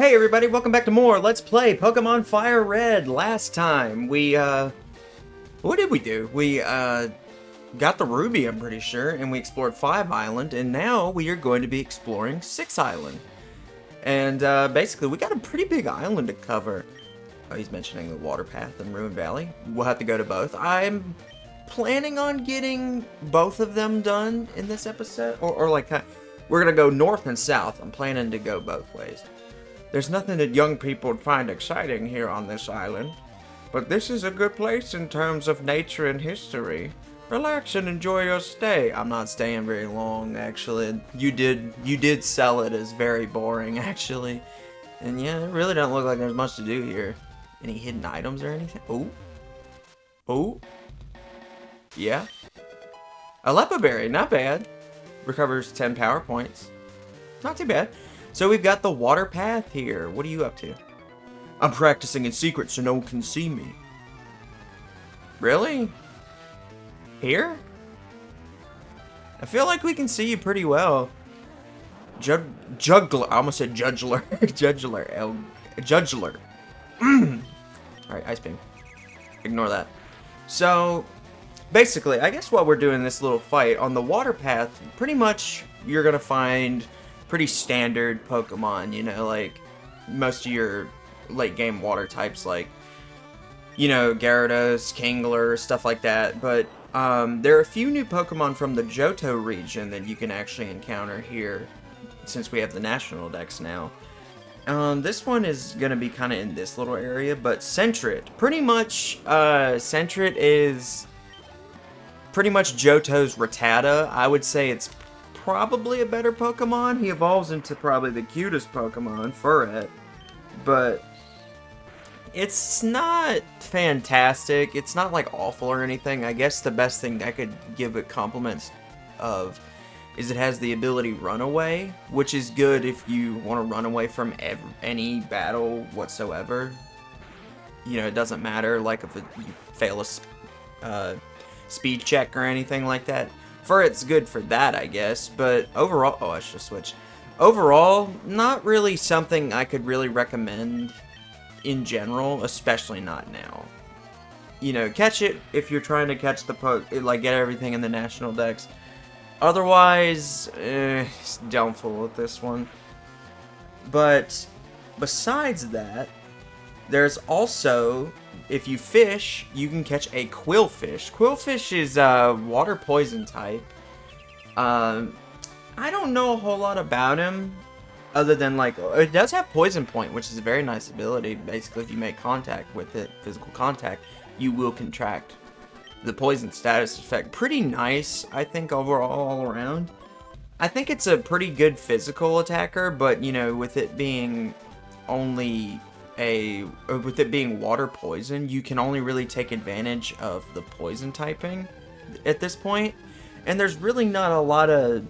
Hey everybody, welcome back to more Let's Play Pokemon FireRed. Last time, what did we do? We, got the Ruby, I'm pretty sure, and we explored 5 Island, and now we are going to be exploring 6 Island. And, basically, we got a pretty big island to cover. Oh, he's mentioning the Water Path and Ruin Valley. We'll have to go to both. I'm planning on getting both of them done in this episode, or like, we're gonna go north and south. I'm planning to go both ways. There's nothing that young people would find exciting here on this island, but this is a good place in terms of nature and history. Relax and enjoy your stay. I'm not staying very long, actually. You did sell it as very boring, actually. And yeah, it really don't look like there's much to do here. Any hidden items or anything? Oh. Oh. Yeah. A Lepa Berry, not bad. Recovers 10 power points. Not too bad. So we've got the water path here. What are you up to? I'm practicing in secret so no one can see me. Really? Here? I feel like we can see you pretty well. Juggler. I almost said Judgler. Judgler. Alright, Ice Beam. Ignore that. So, basically, I guess while we're doing this little fight, on the water path, pretty much you're going to find pretty standard Pokemon, you know, like most of your late game water types, like, you know, Gyarados, Kingler, stuff like that. But there are a few new Pokemon from the Johto region that you can actually encounter here, since we have the national dex now. This one is gonna be kind of in this little area, but Sentret, pretty much, Sentret is pretty much Johto's Rattata. I would say it's probably a better Pokemon. He evolves into probably the cutest Pokemon, FireRed, but it's not fantastic. It's not like awful or anything. I guess the best thing I could give it compliments of is it has the ability Runaway, which is good if you want to run away from any battle whatsoever. You know, it doesn't matter like if you fail a speed check or anything like that. It's good for that, I guess, but overall, oh, I should have switched. Overall, not really something I could really recommend in general, especially not now. You know, catch it if you're trying to catch the like get everything in the national dex. Otherwise, doubtful with this one. But besides that, there's also, if you fish, you can catch a Quillfish. Quillfish is a water poison type. I don't know a whole lot about him, other than like, it does have Poison Point, which is a very nice ability. Basically, if you make contact with it, physical contact, you will contract the poison status effect. Pretty nice, I think, overall, all around. I think it's a pretty good physical attacker, but, you know, with it being water poison, you can only really take advantage of the poison typing at this point. And there's really not a lot of,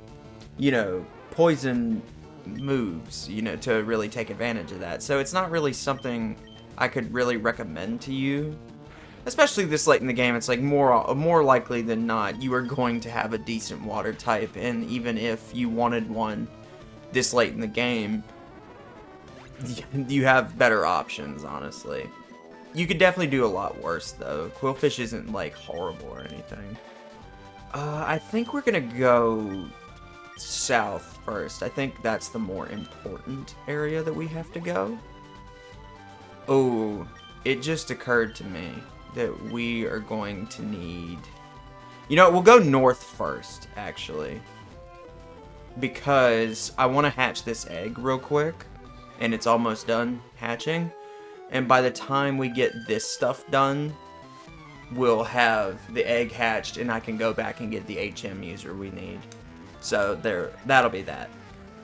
you know, poison moves, you know, to really take advantage of that. So it's not really something I could really recommend to you. Especially this late in the game, it's like more likely than not, you are going to have a decent water type. And even if you wanted one this late in the game, you have better options, honestly. You could definitely do a lot worse, though. Quillfish isn't, like, horrible or anything. I think we're gonna go south first. I think that's the more important area that we have to go. Oh, it just occurred to me that we are going to need... You know, we'll go north first, actually. Because I want to hatch this egg real quick. And it's almost done hatching. And by the time we get this stuff done, we'll have the egg hatched and I can go back and get the HM user we need. So that'll be that.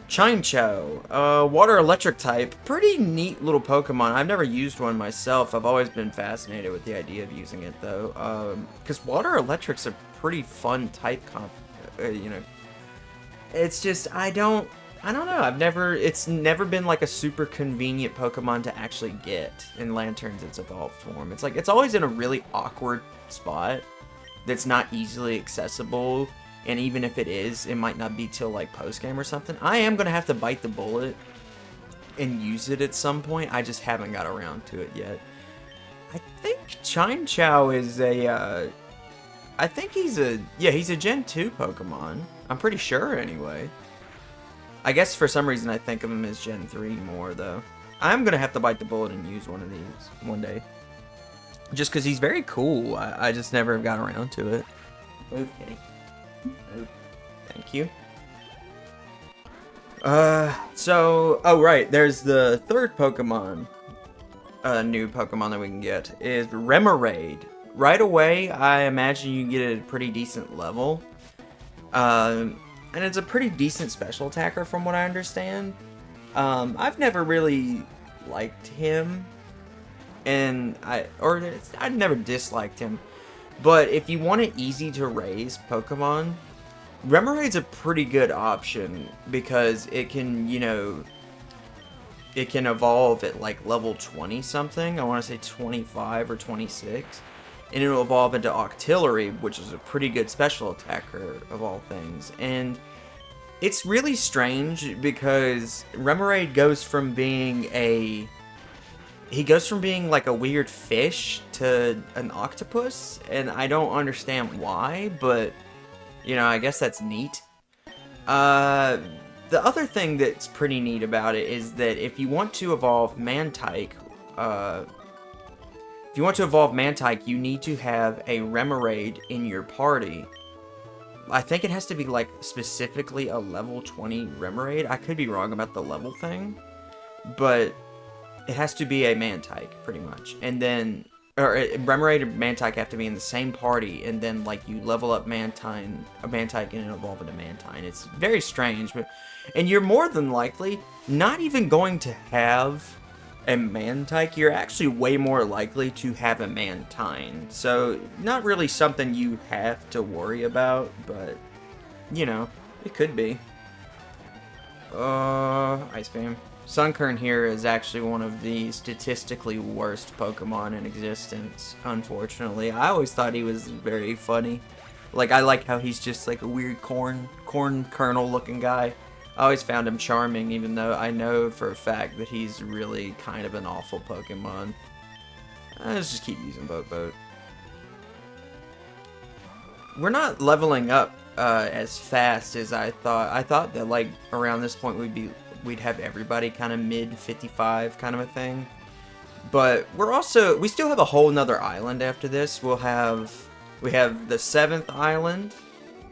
Chincho, water electric type, pretty neat little Pokemon. I've never used one myself. I've always been fascinated with the idea of using it though. Because water electric's a pretty fun type you know. It's just, I don't know, it's never been like a super convenient Pokemon to actually get in Lantern's its evolved form. It's like, it's always in a really awkward spot that's not easily accessible, and even if it is, it might not be till like post-game or something. I am going to have to bite the bullet and use it at some point. I just haven't got around to it yet. I think Chime Chow is a, I think he's a Gen 2 Pokemon. I'm pretty sure, anyway. I guess for some reason I think of him as Gen 3 more, though. I'm gonna have to bite the bullet and use one of these one day. Just because he's very cool. I just never got around to it. Okay. Oh, thank you. Oh right, there's the third Pokemon. New Pokemon that we can get is Remoraid. Right away, I imagine you get a pretty decent level. And it's a pretty decent special attacker from what I understand. I've never really liked him. And I never disliked him. But if you want an easy to raise Pokemon, Remoraid's a pretty good option because it can, you know, it can evolve at like level 20 something. I want to say 25 or 26. And it'll evolve into Octillery, which is a pretty good special attacker of all things. And it's really strange because Remoraid goes from being like a weird fish to an octopus, and I don't understand why, but, you know, I guess that's neat. The other thing that's pretty neat about it is that if you want to evolve Mantike, you need to have a Remoraid in your party. I think it has to be, like, specifically a level 20 Remoraid. I could be wrong about the level thing, but it has to be a Mantike, pretty much. And then, Remoraid and Mantike have to be in the same party, and then, like, you level up Mantike and evolve into Mantine. It's very strange, and you're more than likely not even going to have a Mantike. You're actually way more likely to have a Mantine. So, not really something you have to worry about, but, you know, it could be. Ice Beam. Sunkern here is actually one of the statistically worst Pokemon in existence, unfortunately. I always thought he was very funny. Like, I like how he's just like a weird corn kernel looking guy. I always found him charming, even though I know for a fact that he's really kind of an awful Pokemon. Let's just keep using Boat. We're not leveling up as fast as I thought. I thought that, like, around this point we'd have everybody kind of mid 55 kind of a thing. But we still have a whole nother island after this. We have the 7th island,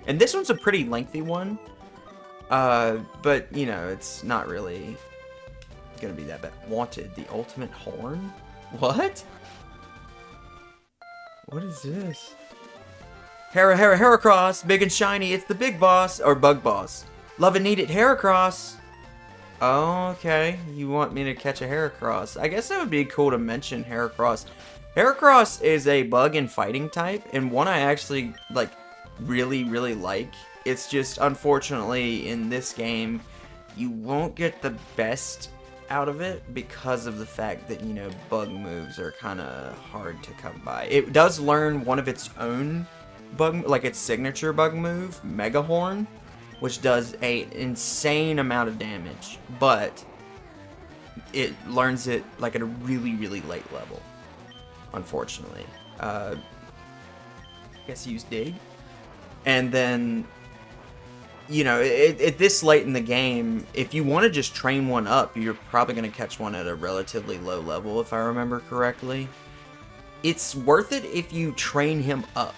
and this one's a pretty lengthy one. But, you know, it's not really gonna be that bad. Wanted, the ultimate horn? What? What is this? Heracross, big and shiny, it's the big boss, or bug boss. Love and need it, Heracross. Oh, okay, you want me to catch a Heracross. I guess that would be cool to mention Heracross. Heracross is a bug and fighting type, and one I actually, like, really like. It's just, unfortunately, in this game, you won't get the best out of it because of the fact that, you know, bug moves are kind of hard to come by. It does learn one of its own bug, like its signature bug move, Mega Horn, which does an insane amount of damage, but it learns it, like, at a really late level, unfortunately. I guess use Dig. And then, you know, at this late in the game, if you want to just train one up, you're probably going to catch one at a relatively low level, if I remember correctly. It's worth it if you train him up,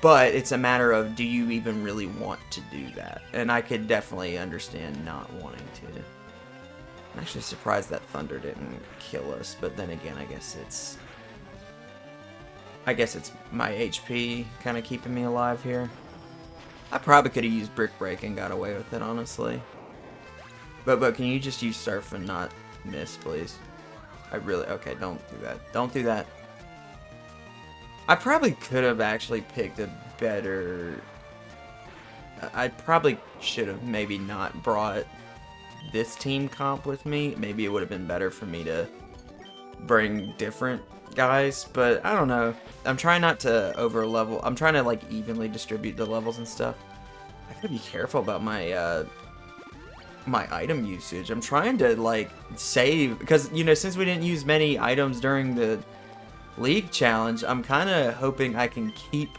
but it's a matter of, do you even really want to do that? And I could definitely understand not wanting to. I'm actually surprised that Thunder didn't kill us, but then again, I guess it's my HP kind of keeping me alive here. I probably could have used Brick Break and got away with it, honestly. But can you just use Surf and not miss, please? Okay, don't do that. Don't do that. I probably could have actually picked a better... I probably should have maybe not brought this team comp with me. Maybe it would have been better for me to bring different guys, but I don't know. I'm trying not to over level. I'm trying to, like, evenly distribute the levels and stuff. I gotta be careful about my my item usage. I'm trying to, like, save, because, you know, since we didn't use many items during the League Challenge, I'm kind of hoping I can keep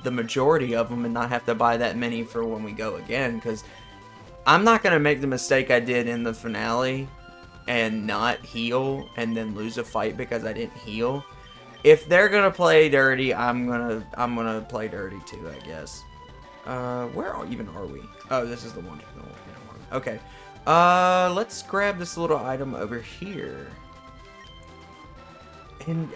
the majority of them and not have to buy that many for when we go again, because I'm not going to make the mistake I did in the finale and not heal and then lose a fight because I didn't heal. If they're going to play dirty, I'm gonna play dirty too, I guess. Where even are we? Oh, this is the one. Okay. Let's grab this little item over here. And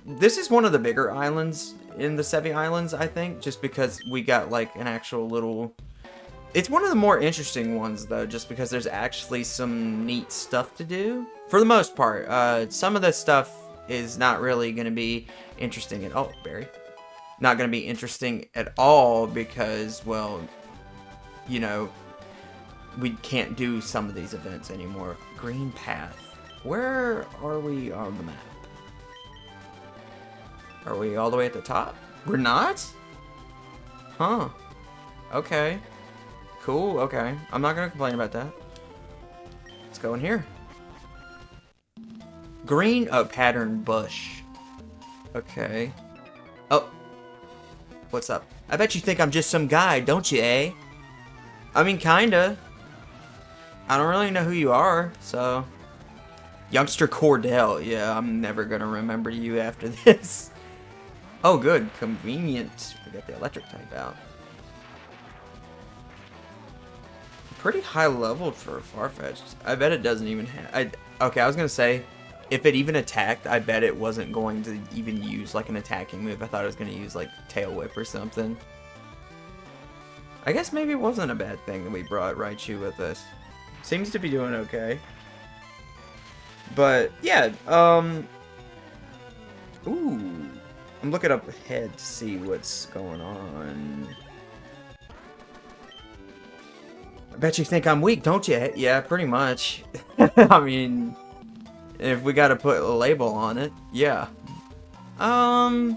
this is one of the bigger islands in the Sevi Islands, I think, just because we got, like, an actual little... It's one of the more interesting ones, though, just because there's actually some neat stuff to do. For the most part, some of the stuff is not really going to be interesting at all. Barry. Not going to be interesting at all because, well, you know, we can't do some of these events anymore. Green path. Where are we on the map? Are we all the way at the top? We're not? Huh. Okay. Cool, okay. I'm not going to complain about that. Let's go in here. Green, oh, pattern bush. Okay. Oh. What's up? I bet you think I'm just some guy, don't you, eh? I mean, kinda. I don't really know who you are, so... Youngster Cordell. Yeah, I'm never gonna remember you after this. Oh, good. Convenient. We got the electric type out. Pretty high leveled for a Farfetch'd. I bet it doesn't even have... Okay, I was gonna say, if it even attacked, I bet it wasn't going to even use, like, an attacking move. I thought it was gonna use, like, Tail Whip or something. I guess maybe it wasn't a bad thing that we brought Raichu with us. Seems to be doing okay. But, yeah, ooh. I'm looking up ahead to see what's going on. I bet you think I'm weak, don't you? Yeah, pretty much. I mean, if we gotta put a label on it, yeah. I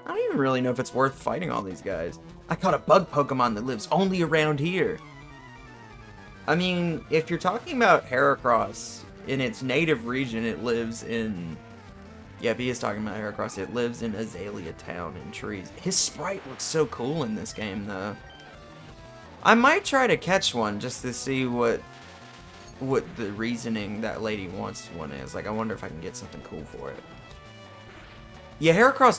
don't even really know if it's worth fighting all these guys. I caught a bug Pokemon that lives only around here. I mean, if you're talking about Heracross, in its native region, it lives in... Yep, he is talking about Heracross. It lives in Azalea Town in trees. His sprite looks so cool in this game, though. I might try to catch one just to see what the reasoning that lady wants one is. Like, I wonder if I can get something cool for it. Yeah, Heracross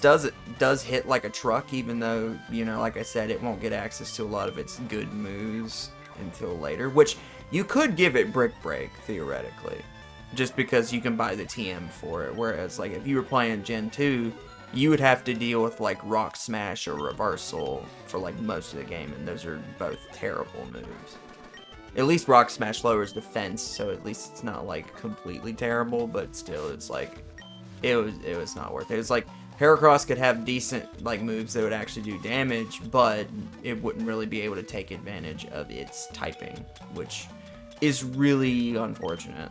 does hit like a truck, even though, you know, like I said, it won't get access to a lot of its good moves until later. Which, you could give it Brick Break, theoretically. Just because you can buy the TM for it. Whereas, like, if you were playing Gen 2, you would have to deal with, like, Rock Smash or Reversal for, like, most of the game. And those are both terrible moves. At least Rock Smash lowers defense, so at least it's not, like, completely terrible. But still, it's, like, it was not worth it. It was, like, Heracross could have decent, like, moves that would actually do damage, but it wouldn't really be able to take advantage of its typing, which is really unfortunate.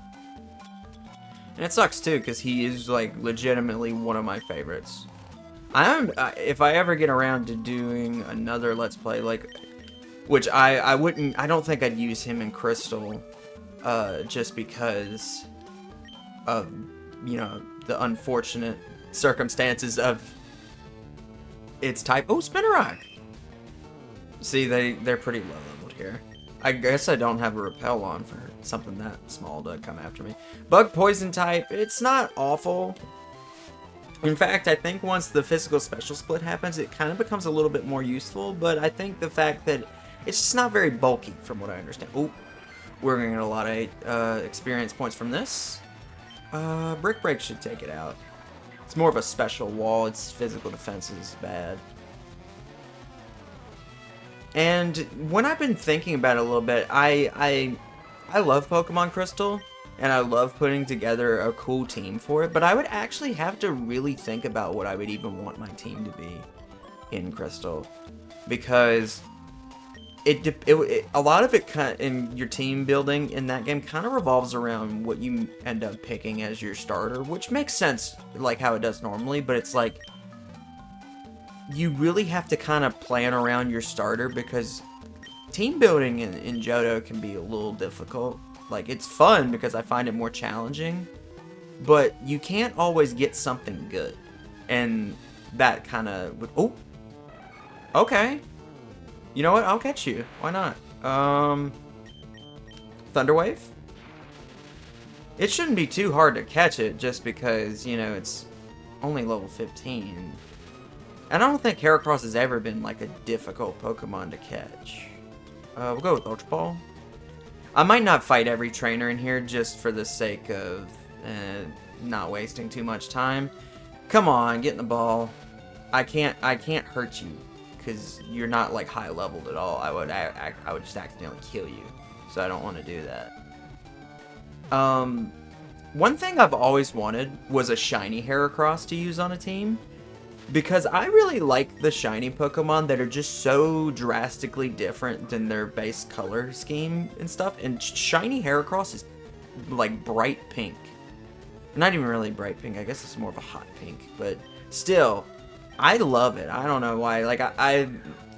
And it sucks too, because he is, like, legitimately one of my favorites. If I ever get around to doing another Let's Play, like, which I don't think I'd use him in Crystal, just because of, you know, the unfortunate circumstances of its type. Oh, Spinarak! See, they're pretty low leveled here. I guess I don't have a repel on for something that small to come after me. Bug Poison type, it's not awful. In fact, I think once the physical special split happens, it kind of becomes a little bit more useful, but I think the fact that it's just not very bulky, from what I understand. Oh, we're going to get a lot of experience points from this. Brick Break should take it out. It's more of a special wall, its physical defense is bad. And when I've been thinking about it a little bit, I love Pokemon Crystal, and I love putting together a cool team for it, but I would actually have to really think about what I would even want my team to be in Crystal, because a lot of it in your team building in that game kind of revolves around what you end up picking as your starter, which makes sense, like how it does normally, but it's like, you really have to kind of plan around your starter, because team building in Johto can be a little difficult. Like, it's fun because I find it more challenging, but you can't always get something good. And that kind of would... Oh! Okay. You know what? I'll catch you. Why not? Thunderwave? It shouldn't be too hard to catch it just because, you know, it's only level 15. And I don't think Heracross has ever been, like, a difficult Pokemon to catch. We'll go with Ultra Ball. I might not fight every trainer in here just for the sake of not wasting too much time. Come on, get in the ball. I can't hurt you because you're not, like, high leveled at all. I would just accidentally kill you. So I don't want to do that. One thing I've always wanted was a shiny Heracross to use on a team. Because I really like the shiny Pokemon that are just so drastically different than their base color scheme and stuff. And shiny Heracross is like bright pink. Not even really bright pink. I guess it's more of a hot pink. But still, I love it. I don't know why. Like, I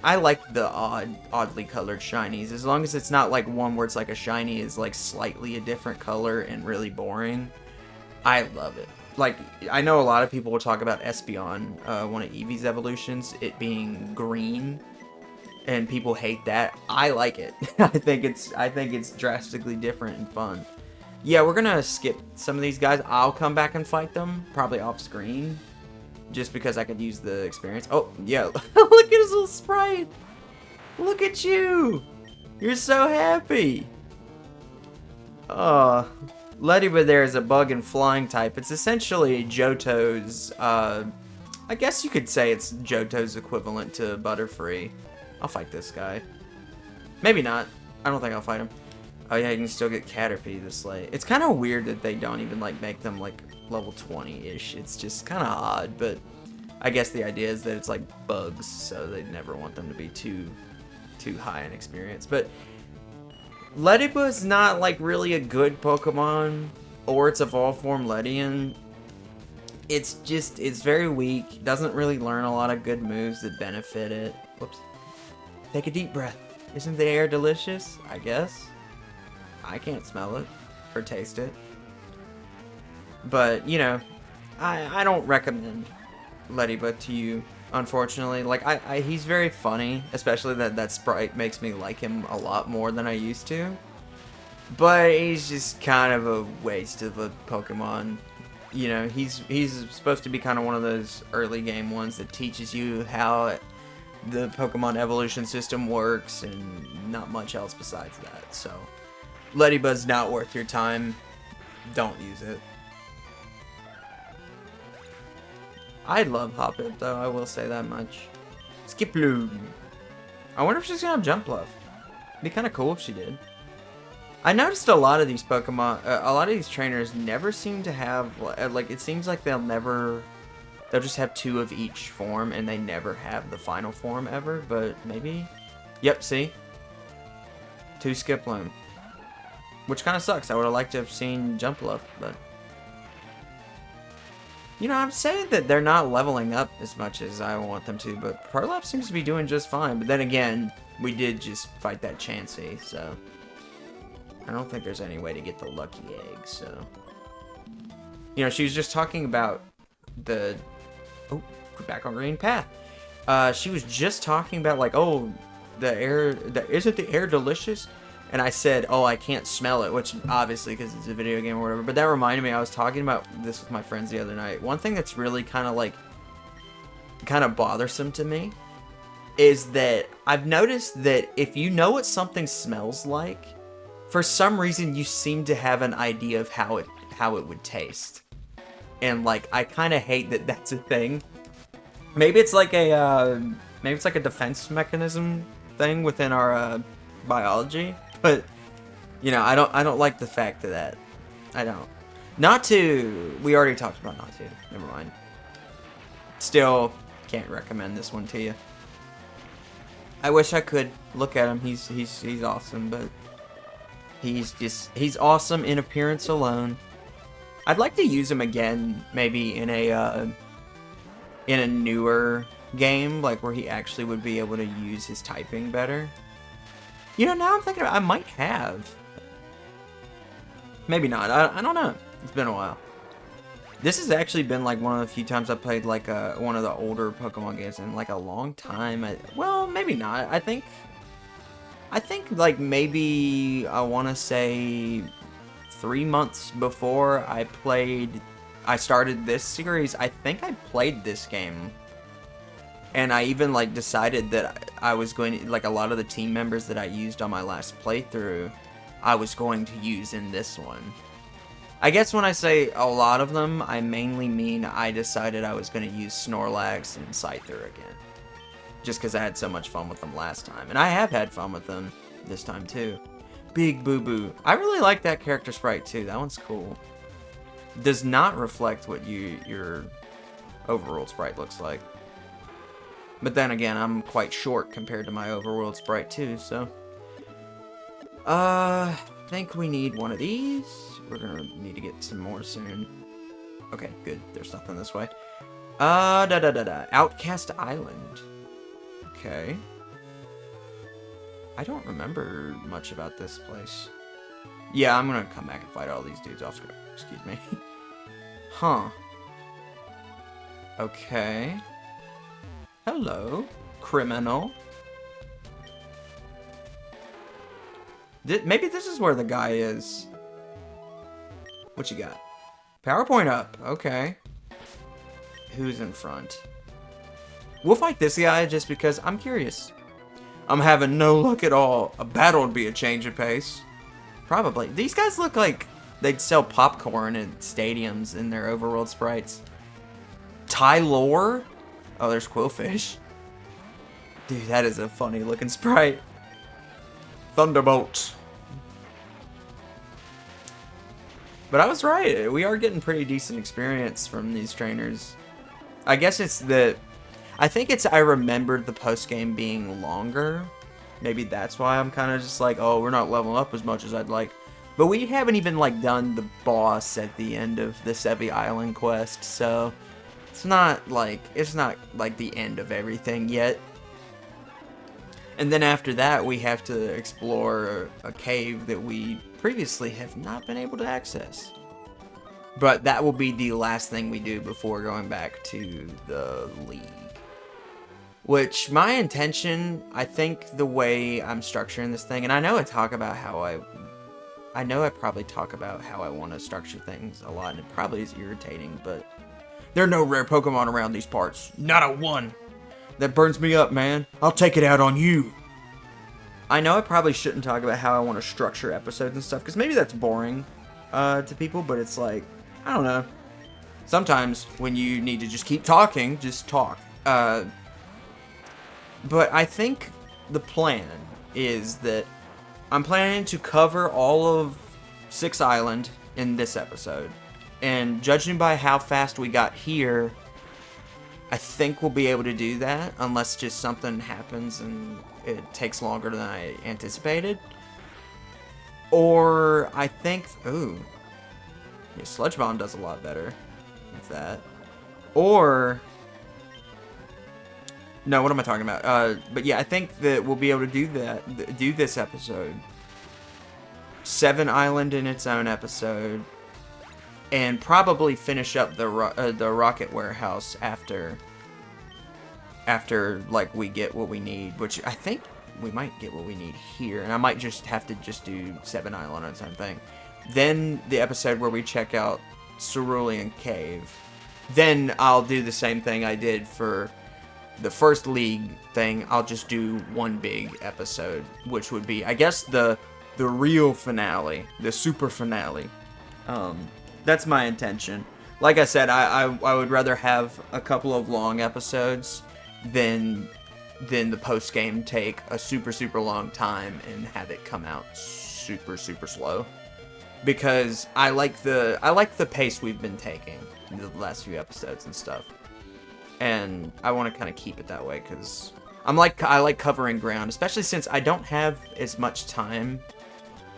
like the oddly colored shinies. As long as it's not like one where it's like a shiny is like slightly a different color and really boring. I love it. Like, I know a lot of people will talk about Espeon, one of Eevee's evolutions, it being green, and people hate that. I like it. I think it's drastically different and fun. Yeah, we're gonna skip some of these guys. I'll come back and fight them, probably off screen, just because I could use the experience. Oh, yeah, look at his little sprite. Look at you. You're so happy. Oh. Leddyba there is a bug and flying type. It's essentially Johto's, I guess you could say it's Johto's equivalent to Butterfree. I'll fight this guy. Maybe not. I don't think I'll fight him. Oh yeah, you can still get Caterpie this late. It's kind of weird that they don't even, like, make them, like, level 20-ish. It's just kind of odd, but I guess the idea is that it's, like, bugs, so they never want them to be too high in experience. But Leddyba is not, like, really a good Pokemon, or its evolved form Ledian. It's just, it's very weak, doesn't really learn a lot of good moves that benefit it. Whoops. Take a deep breath. Isn't the air delicious? I guess. I can't smell it, or taste it. But, you know, I don't recommend Leddyba to you, unfortunately. Like, he's very funny, especially that sprite makes me like him a lot more than I used to. But he's just kind of a waste of a Pokemon. You know, he's supposed to be kind of one of those early game ones that teaches you how the Pokemon evolution system works, and not much else besides that. So, Leddyba's not worth your time. Don't use it. I love Hoppip, though, I will say that much. Skiploom. I wonder if she's gonna have Jump Bluff. It'd be kind of cool if she did. I noticed a lot of these Pokemon, a lot of these trainers never seem to have, like, it seems like they'll just have 2 of each form, and they never have the final form ever, but maybe? Yep, see? 2 Skiploom. Which kind of sucks. I would have liked to have seen Jump Bluff, but... You know, I'm saying that they're not leveling up as much as I want them to, but Purlops seems to be doing just fine. But then again, we did just fight that Chansey, so... I don't think there's any way to get the lucky egg, so... You know, she was just talking about the... Oh, we're back on Green Path. She was just talking about, like, oh, the air... Isn't the air delicious? And I said, oh, I can't smell it, which obviously because it's a video game or whatever. But that reminded me, I was talking about this with my friends the other night. One thing that's really kind of bothersome to me is that I've noticed that if you know what something smells like, for some reason you seem to have an idea of how it would taste. And, like, I kind of hate that that's a thing. Maybe it's like a defense mechanism thing within our biology. But, you know, I don't like the fact of that. I don't. Not to... We already talked about not to. Never mind. Still, can't recommend this one to you. I wish I could look at him. He's awesome, but... He's awesome in appearance alone. I'd like to use him again, maybe in a newer game, like where he actually would be able to use his typing better. You know, now I'm thinking I might have. Maybe not. I don't know. It's been a while. This has actually been like one of the few times I played like one of the older Pokemon games in like a long time. Well, maybe not. I think like maybe I want to say 3 months before I started this series, I think I played this game. And I even like decided that I was going to, like, a lot of the team members that I used on my last playthrough, I was going to use in this one. I guess when I say a lot of them, I mainly mean I decided I was going to use Snorlax and Scyther again. Just because I had so much fun with them last time. And I have had fun with them this time too. Big Boo Boo. I really like that character sprite too. That one's cool. Does not reflect what your overworld sprite looks like. But then again, I'm quite short compared to my overworld sprite too, so. I think we need one of these. We're gonna need to get some more soon. Okay, good. There's nothing this way. Outcast Island. Okay. I don't remember much about this place. Yeah, I'm gonna come back and fight all these dudes off screen. Excuse me. Huh. Okay. Hello, criminal. Maybe this is where the guy is. What you got? PowerPoint up. Okay. Who's in front? We'll fight this guy just because I'm curious. I'm having no luck at all. A battle would be a change of pace. Probably. These guys look like they'd sell popcorn at stadiums in their overworld sprites. Tylor? Oh, there's Quillfish. Dude, that is a funny looking sprite. Thunderbolt. But I was right. We are getting pretty decent experience from these trainers. I guess it's the... I think it's I remembered the post-game being longer. Maybe that's why I'm kind of just like, oh, we're not leveling up as much as I'd like. But we haven't even, like, done the boss at the end of the Sevi Island quest, so... It's not like the end of everything yet. And then after that, we have to explore a cave that we previously have not been able to access. But that will be the last thing we do before going back to the League. Which, my intention, I think the way I'm structuring this thing, and I know I talk about how I know I probably talk about how I want to structure things a lot, and it probably is irritating, but there are no rare Pokemon around these parts. Not a one. That burns me up, man. I'll take it out on you. I know I probably shouldn't talk about how I want to structure episodes and stuff, because maybe that's boring to people, but it's like, I don't know. Sometimes when you need to just keep talking, just talk. But I think the plan is that I'm planning to cover all of 6 Island in this episode. And judging by how fast we got here, I think we'll be able to do that, unless just something happens and it takes longer than I anticipated. Or I think, ooh, yeah, Sludge Bomb does a lot better with that. Or, no, what am I talking about? But yeah, I think that we'll be able to do this episode. 7 Island in its own episode. And probably finish up the Rocket Warehouse after like we get what we need, which I think we might get what we need here, and I might just have to do 7 Island on its own thing. Then the episode where we check out Cerulean Cave. Then I'll do the same thing I did for the first League thing. I'll just do one big episode, which would be, I guess, the real finale, the super finale. That's my intention. Like I said, I would rather have a couple of long episodes than the post game take a super long time and have it come out super slow. Because I like the pace we've been taking in the last few episodes and stuff, and I want to kind of keep it that way because I like covering ground, especially since I don't have as much time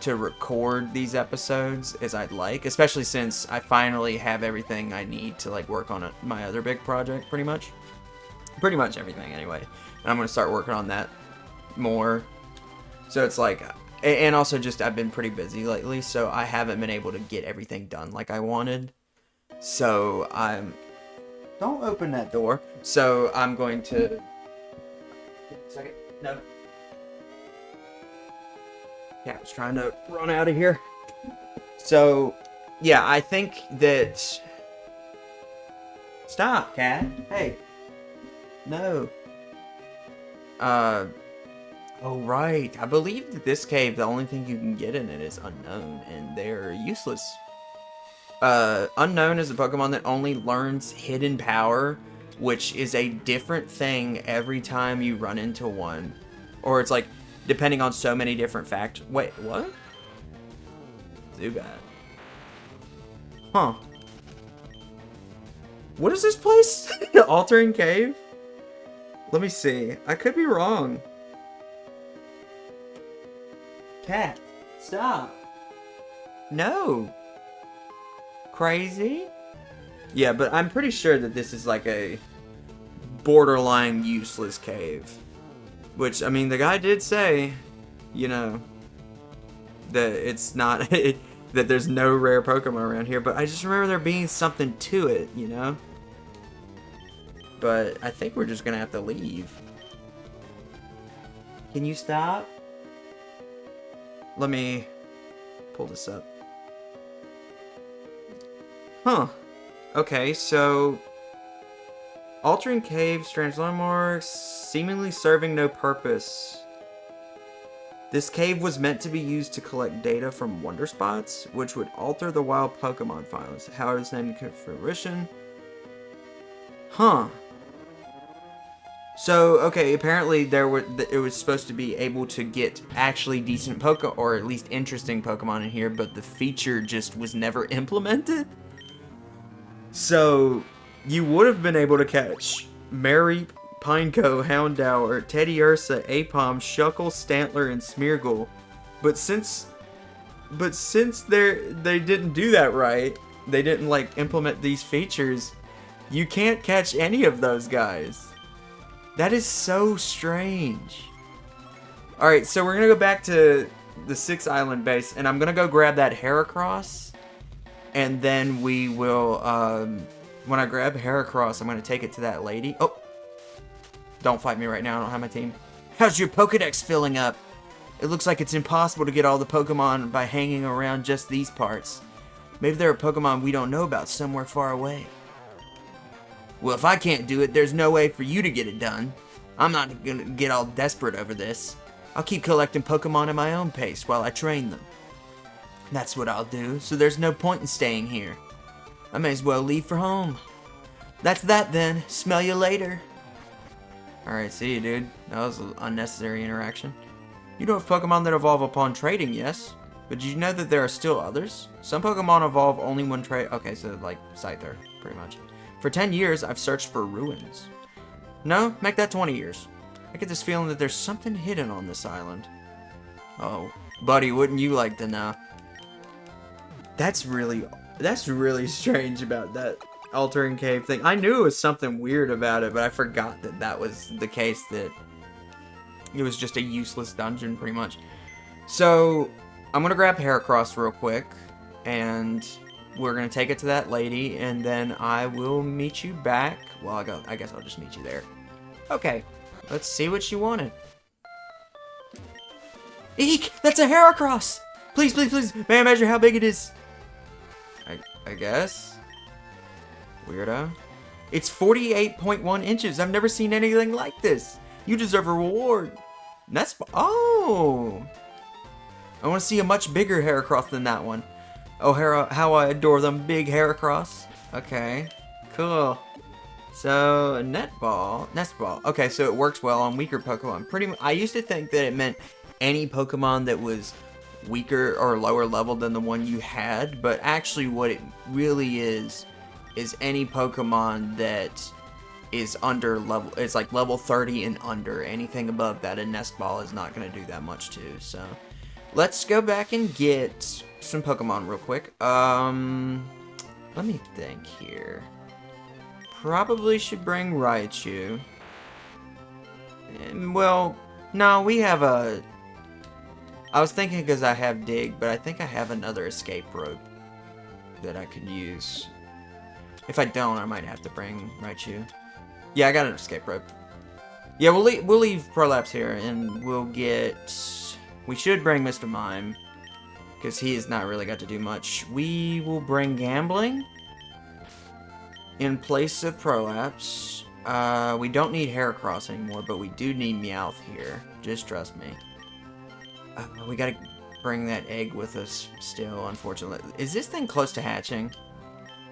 to record these episodes as I'd like, especially since I finally have everything I need to like work on my other big project, pretty much everything anyway, and I'm gonna start working on that more. So it's like, and also just I've been pretty busy lately, so I haven't been able to get everything done like I wanted. So don't open that door. So I'm going to, second, no. Yeah, I was trying to run out of here. So, yeah, I think that, stop, cat. Hey. No. Oh, right. I believe that this cave, the only thing you can get in it is unknown, and they're useless. Unknown is a Pokemon that only learns hidden power, which is a different thing every time you run into one. Or it's like, depending on so many different factors. Wait, what? Zubat. Huh. What is this place? Altering Cave? Let me see. I could be wrong. Cat, stop. No. Crazy? Yeah, but I'm pretty sure that this is like a borderline useless cave. Which, I mean, the guy did say, you know, that it's not, that there's no rare Pokemon around here, but I just remember there being something to it, you know? But I think we're just gonna have to leave. Can you stop? Let me pull this up. Huh. Okay, so altering cave, strange landmarks, seemingly serving no purpose. This cave was meant to be used to collect data from wonder spots, which would alter the wild Pokemon files. However, its name came to fruition. Huh. So, okay, apparently it was supposed to be able to get actually decent Pokemon, or at least interesting Pokemon in here, but the feature just was never implemented. So, you would have been able to catch Mareep, Pineco, Houndour, Teddiursa, Aipom, Shuckle, Stantler, and Smeargle. But since they didn't do that right, they didn't like implement these features, you can't catch any of those guys. That is so strange. Alright, so we're gonna go back to the 6 Island base, and I'm gonna go grab that Heracross, and then we will, when I grab Heracross, I'm gonna take it to that lady. Oh! Don't fight me right now, I don't have my team. How's your Pokedex filling up? It looks like it's impossible to get all the Pokemon by hanging around just these parts. Maybe there are Pokemon we don't know about somewhere far away. Well, if I can't do it, there's no way for you to get it done. I'm not gonna get all desperate over this. I'll keep collecting Pokemon at my own pace while I train them. That's what I'll do, so there's no point in staying here. I may as well leave for home. That's that then. Smell you later. Alright, see you, dude. That was an unnecessary interaction. You know of Pokemon that evolve upon trading, yes? But did you know that there are still others? Some Pokemon evolve only when trade. Okay, so like Scyther, pretty much. For 10 years, I've searched for ruins. No, make that 20 years. I get this feeling that there's something hidden on this island. Oh, buddy, wouldn't you like to know? That's really strange about that altering cave thing. I knew it was something weird about it, but I forgot that that was the case, that it was just a useless dungeon, pretty much. So, I'm gonna grab Heracross real quick, and we're gonna take it to that lady, and then I will meet you back. Well, I guess I'll just meet you there. Okay, let's see what you wanted. Eek! That's a Heracross! Please, please, please, may I measure how big it is? I guess? Weirdo. It's 48.1 inches. I've never seen anything like this. You deserve a reward. That's... Oh! I want to see a much bigger Heracross than that one. Oh, how I adore them big Heracross. Okay, cool. So, a nest ball. Okay, so it works well on weaker Pokemon. I used to think that it meant any Pokemon that was weaker or lower level than the one you had, but actually what it really is any Pokemon that is under level, it's like level 30 and under. Anything above that, a nest ball is not going to do that much to. So, let's go back and get some Pokemon real quick. Let me think here. Probably should bring Raichu. Well, no, we have a I was thinking because I have dig, but I think I have another escape rope that I could use. If I don't, I might have to bring Raichu. Yeah, I got an escape rope. Yeah, we'll leave Prolapse here, and we'll get... We should bring Mr. Mime, because he has not really got to do much. We will bring Gambling in place of Prolapse. We don't need Heracross anymore, but we do need Meowth here. Just trust me. We gotta bring that egg with us still, unfortunately. Is this thing close to hatching?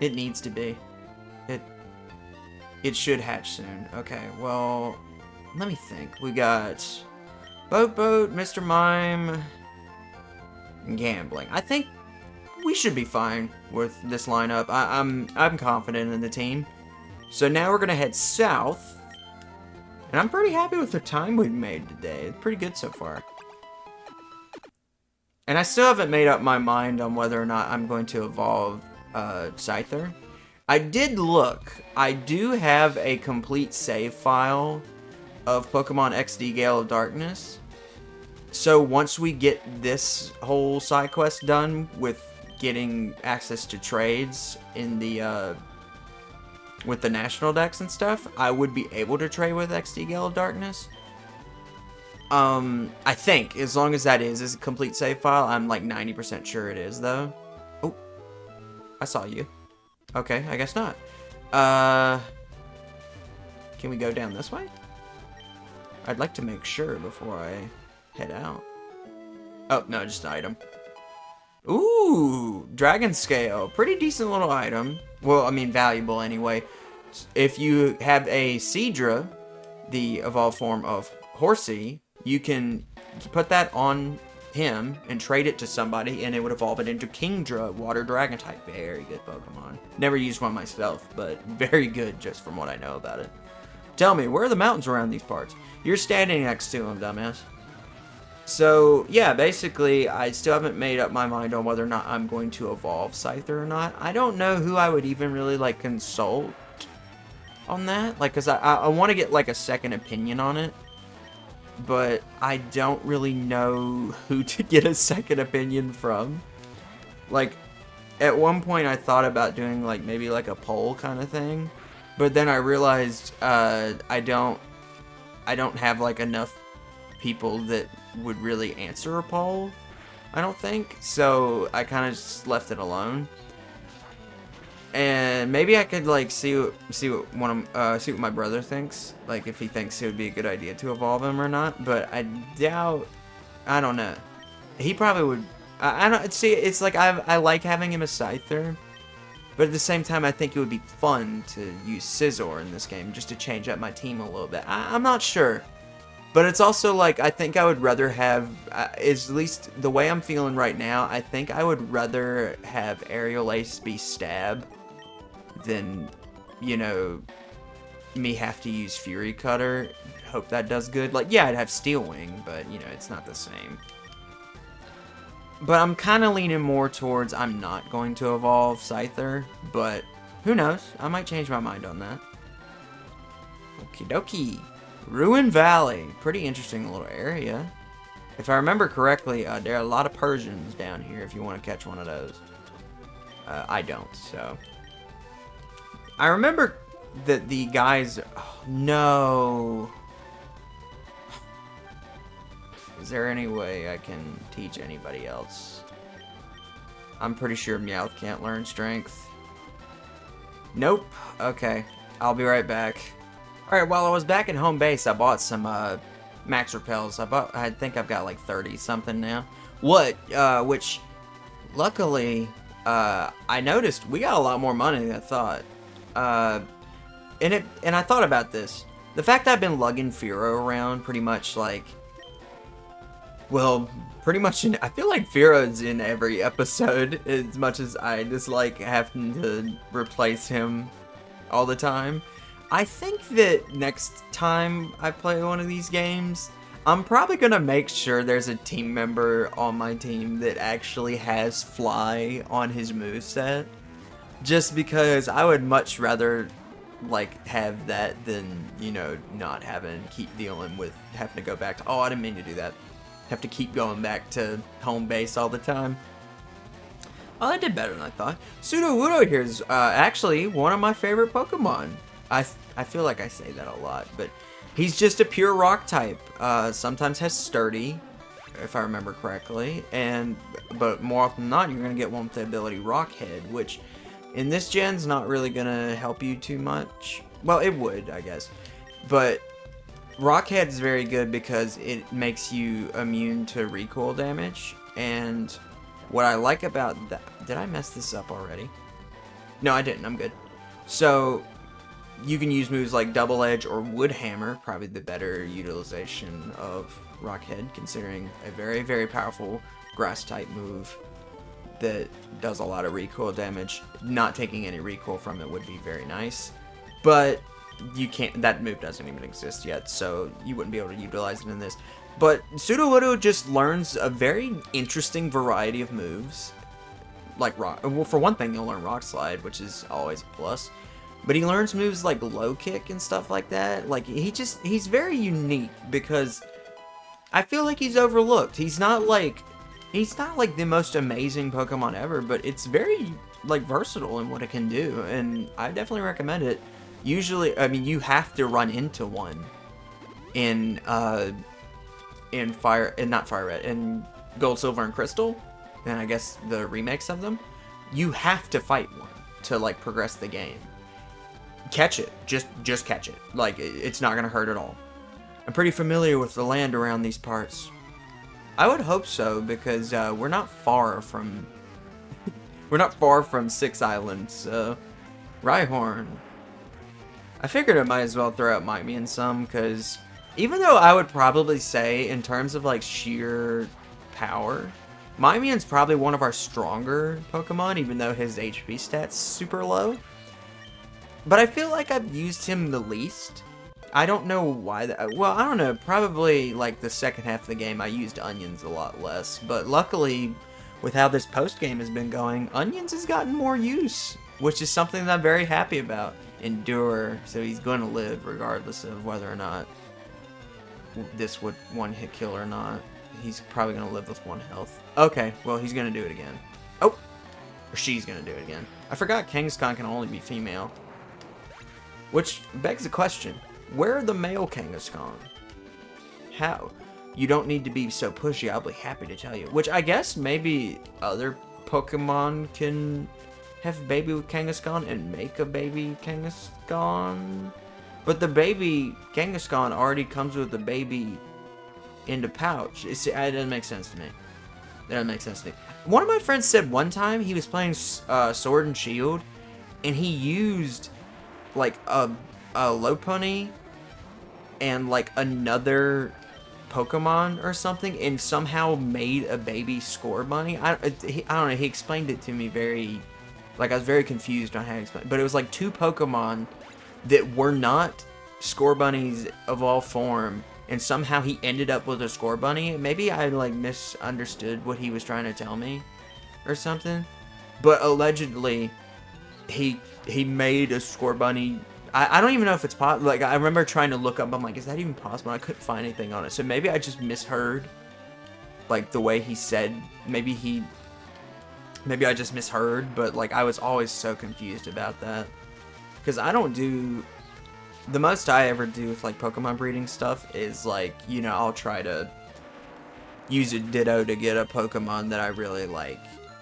It needs to be. It should hatch soon. Okay, well, let me think. We got Boat, Mr. Mime, and Gambling. I think we should be fine with this lineup. I'm confident in the team. So now we're gonna head south, and I'm pretty happy with the time we've made today. It's pretty good so far. And I still haven't made up my mind on whether or not I'm going to evolve Scyther. I did look. I do have a complete save file of Pokemon XD Gale of Darkness. So once we get this whole side quest done with getting access to trades in the with the national decks and stuff, I would be able to trade with XD Gale of Darkness. I think, as long as that is a complete save file. I'm like 90% sure it is, though. Oh, I saw you. Okay, I guess not. Can we go down this way? I'd like to make sure before I head out. Oh, no, just an item. Ooh, Dragon Scale. Pretty decent little item. Well, I mean, valuable anyway. If you have a Seadra, the evolved form of Horsey, you can put that on him and trade it to somebody, and it would evolve it into Kingdra, Water Dragon type. Very good Pokemon. Never used one myself, but very good just from what I know about it. Tell me, where are the mountains around these parts? You're standing next to them, dumbass. So, yeah, basically, I still haven't made up my mind on whether or not I'm going to evolve Scyther or not. I don't know who I would even really, like, consult on that. Like, because I want to get, like, a second opinion on it. But I don't really know who to get a second opinion from. Like, at one point I thought about doing, like, maybe, like, a poll kind of thing. But then I realized I don't have, like, enough people that would really answer a poll, I don't think. So I kind of just left it alone. And maybe I could like see what my brother thinks, like if he thinks it would be a good idea to evolve him or not. But I doubt. I don't know. He probably would. I don't see. It's like I like having him as Scyther, but at the same time I think it would be fun to use Scizor in this game just to change up my team a little bit. I'm not sure. But it's also like, I think I would rather have, at least the way I'm feeling right now, I think I would rather have Aerial Ace be Stab than, you know, me have to use Fury Cutter. Hope that does good. Like, yeah, I'd have Steel Wing, but, you know, it's not the same. But I'm kind of leaning more towards I'm not going to evolve Scyther, but who knows? I might change my mind on that. Okie dokie. Ruin Valley. Pretty interesting little area. If I remember correctly, there are a lot of Persians down here if you want to catch one of those. I don't, so. I remember that the guys... Oh, no. Is there any way I can teach anybody else? I'm pretty sure Meowth can't learn Strength. Nope. Okay. I'll be right back. Alright, while I was back at home base, I bought some Max Repels. I think I've got like 30 something now. Which, luckily, I noticed we got a lot more money than I thought. And I thought about this. The fact I've been lugging Fearow around pretty much like... Well, pretty much I feel like Fearow's in every episode, as much as I dislike having to replace him all the time. I think that next time I play one of these games, I'm probably going to make sure there's a team member on my team that actually has Fly on his moveset. Just because I would much rather, like, have that than, you know, not having, keep dealing with having to go back to, oh, I didn't mean to do that. have to keep going back to home base all the time. Oh, I did better than I thought. Sudowoodo here is actually one of my favorite Pokemon. I feel like I say that a lot, but he's just a pure rock type. Sometimes has Sturdy, if I remember correctly, but more often than not, you're gonna get one with the ability Rock Head, which in this gen's not really gonna help you too much. Well, it would, I guess, but Rock Head is very good because it makes you immune to recoil damage. And what I like about that, did I mess this up already? No, I didn't. I'm good. So you can use moves like Double Edge or Wood Hammer, probably the better utilization of Rock Head, considering a very, very powerful grass type move that does a lot of recoil damage. Not taking any recoil from it would be very nice, but you can't, that move doesn't even exist yet, so you wouldn't be able to utilize it in this. But Sudowoodo just learns a very interesting variety of moves, like rock. Well, for one thing, you'll learn Rock Slide, which is always a plus. But he learns moves like Low Kick and stuff like that. Like he's very unique because I feel like he's overlooked. He's not like the most amazing Pokemon ever, but it's very like versatile in what it can do, and I definitely recommend it. Usually, I mean, you have to run into one in FireRed, in Gold, Silver, and Crystal, and I guess the remakes of them. You have to fight one to like progress the game. Catch it, just catch it. Like it's not gonna hurt at all. I'm pretty familiar with the land around these parts. I would hope so, because we're not far from Six Islands. So Rhyhorn. I figured I might as well throw out Mimian some, because even though I would probably say, in terms of like sheer power, Mimian's probably one of our stronger Pokemon, even though his HP stats super low. But I feel like I've used him the least. I don't know why that, well, I don't know, probably like the second half of the game I used Onions a lot less, but luckily with how this post game has been going, Onions has gotten more use, which is something that I'm very happy about. Endure, so he's going to live regardless of whether or not this would one-hit kill or not. He's probably going to live with 1 health. Okay, well, he's going to do it again. Oh! Or she's going to do it again. I forgot Kangaskhan can only be female. Which begs the question, where are the male Kangaskhan? How? You don't need to be so pushy, I'll be happy to tell you. Which I guess maybe other Pokemon can have baby with Kangaskhan and make a baby Kangaskhan. But the baby Kangaskhan already comes with the baby in the pouch. It doesn't make sense to me. That doesn't make sense to me. One of my friends said one time he was playing Sword and Shield, and he used like a Lopunny and like another Pokemon or something, and somehow made a baby Scorbunny. I don't know. He explained it to me very, like I was very confused on how to explain it. But it was like 2 Pokemon that were not Scorbunnies of all form, and somehow he ended up with a Scorbunny. Maybe I like misunderstood what he was trying to tell me or something. But allegedly, he made a Scorbunny. I don't even know if it's possible. Like, I remember trying to look up, I'm like, is that even possible? I couldn't find anything on it. So maybe I just misheard, like, the way he said. Maybe I just misheard, but, like, I was always so confused about that. Because I don't do, the most I ever do with, like, Pokemon breeding stuff is, like, you know, I'll try to use a Ditto to get a Pokemon that I really like.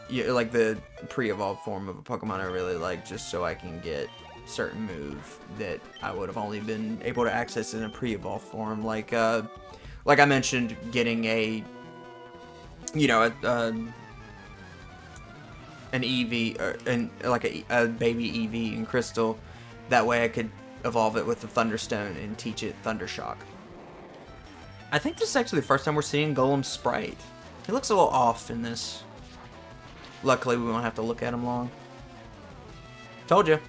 Yeah, like the pre-evolved form of a Pokemon I really like, just so I can get certain move that I would have only been able to access in a pre-evolved form. Like I mentioned, getting a, you know, an EV, like a baby EV in Crystal. That way I could evolve it with the Thunderstone and teach it Thundershock. I think this is actually the first time we're seeing Golem's sprite. He looks a little off in this. Luckily, we won't have to look at him long. Told you.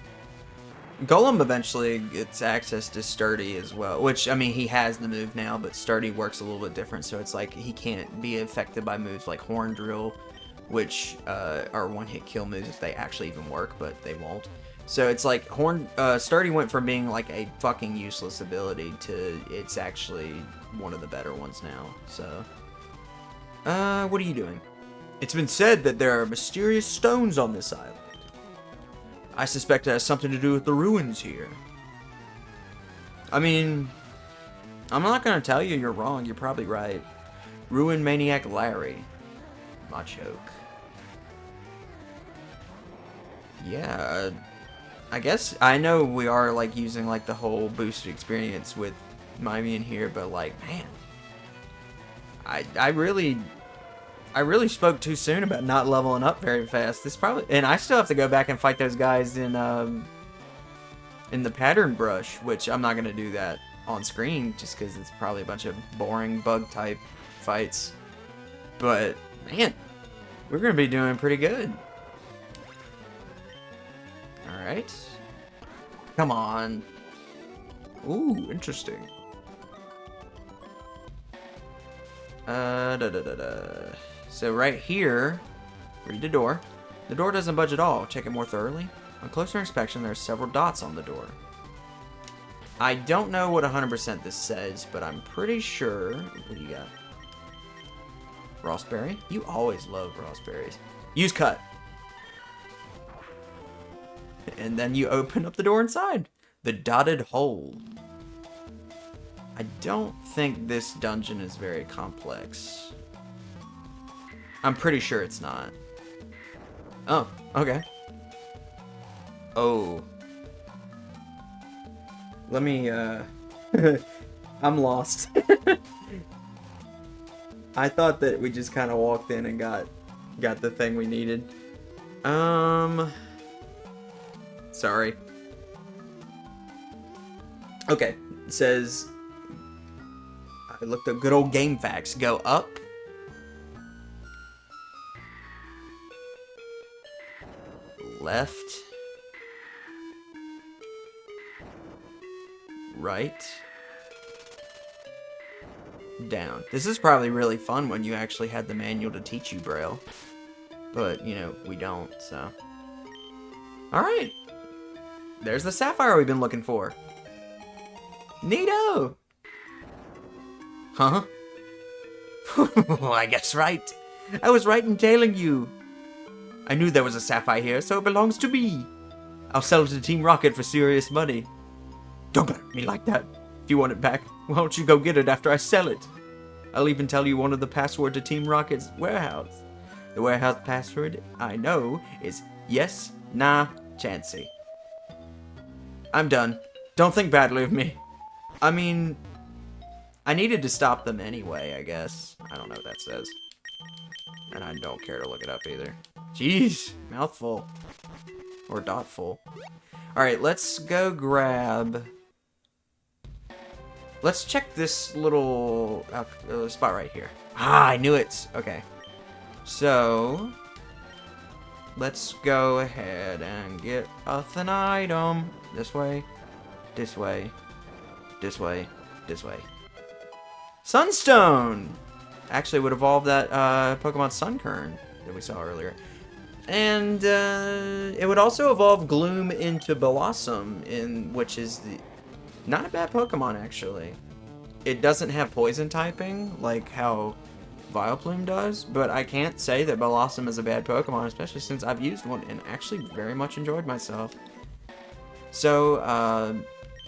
Golem eventually gets access to Sturdy as well, which, I mean, he has the move now, but Sturdy works a little bit different, so it's like he can't be affected by moves like Horn Drill, which are one-hit kill moves if they actually even work, but they won't. So it's like Sturdy went from being like a fucking useless ability to it's actually one of the better ones now, so What are you doing? It's been said that there are mysterious stones on this island. I suspect it has something to do with the ruins here. I mean, I'm not gonna tell you you're wrong. You're probably right. Ruin Maniac Larry. My joke. Yeah, I guess I know we are like using like the whole boosted experience with Mimey in here, but like, man, I really spoke too soon about not leveling up very fast. This probably, and I still have to go back and fight those guys in the pattern brush, which I'm not gonna do that on screen just because it's probably a bunch of boring bug type fights. But man, we're gonna be doing pretty good. All right, come on. Ooh, interesting. So right here, read the door. The door doesn't budge at all. Check it more thoroughly. On closer inspection, there are several dots on the door. I don't know what 100% this says, but I'm pretty sure. What do you got? Raspberry? You always love raspberries. Use cut. And then you open up the door inside. The dotted hole. I don't think this dungeon is very complex. I'm pretty sure it's not. Oh, okay. Oh. Let me, I'm lost. I thought that we just kind of walked in and got the thing we needed. Sorry. Okay, it says, I looked up good old game facts. Go up. Left. Right. Down. This is probably really fun when you actually had the manual to teach you Braille. But, you know, we don't, so. Alright. There's the sapphire we've been looking for. Neato! Huh? I guess right. I was right in tailing you. I knew there was a sapphire here, so it belongs to me. I'll sell it to Team Rocket for serious money. Don't look at me like that. If you want it back, why don't you go get it after I sell it? I'll even tell you one of the password to Team Rocket's warehouse. The warehouse password I know is yes, nah, chancy. I'm done. Don't think badly of me. I mean, I needed to stop them anyway, I guess. I don't know what that says. And I don't care to look it up either. Jeez, mouthful. Or dotful. Alright, let's go grab... Let's check this little spot right here. Ah, I knew it! Okay. So... let's go ahead and get us an item. This way, this way, this way, this way. Sunstone! Actually would evolve that Pokemon Sunkern that we saw earlier. And it would also evolve Gloom into Blossom, which is not a bad Pokemon, actually. It doesn't have poison typing, like how Vileplume does, but I can't say that Blossom is a bad Pokemon, especially since I've used one and actually very much enjoyed myself. So,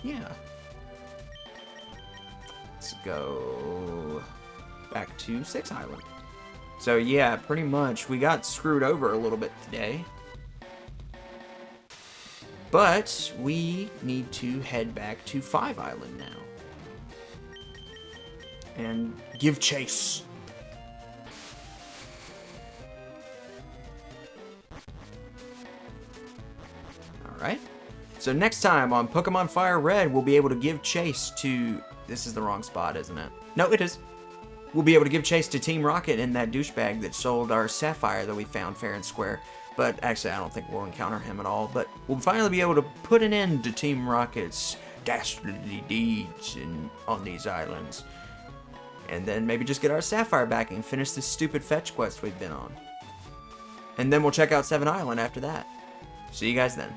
yeah. Let's go back to 6 Island. So yeah, pretty much we got screwed over a little bit today. But we need to head back to 5 Island now. And give chase. Alright. So next time on Pokemon FireRed, we'll be able to give chase to... This is the wrong spot, isn't it? No, it is. We'll be able to give chase to Team Rocket and that douchebag that sold our sapphire that we found fair and square. But actually, I don't think we'll encounter him at all. But we'll finally be able to put an end to Team Rocket's dastardly deeds on these islands. And then maybe just get our sapphire back and finish this stupid fetch quest we've been on. And then we'll check out 7 Island after that. See you guys then.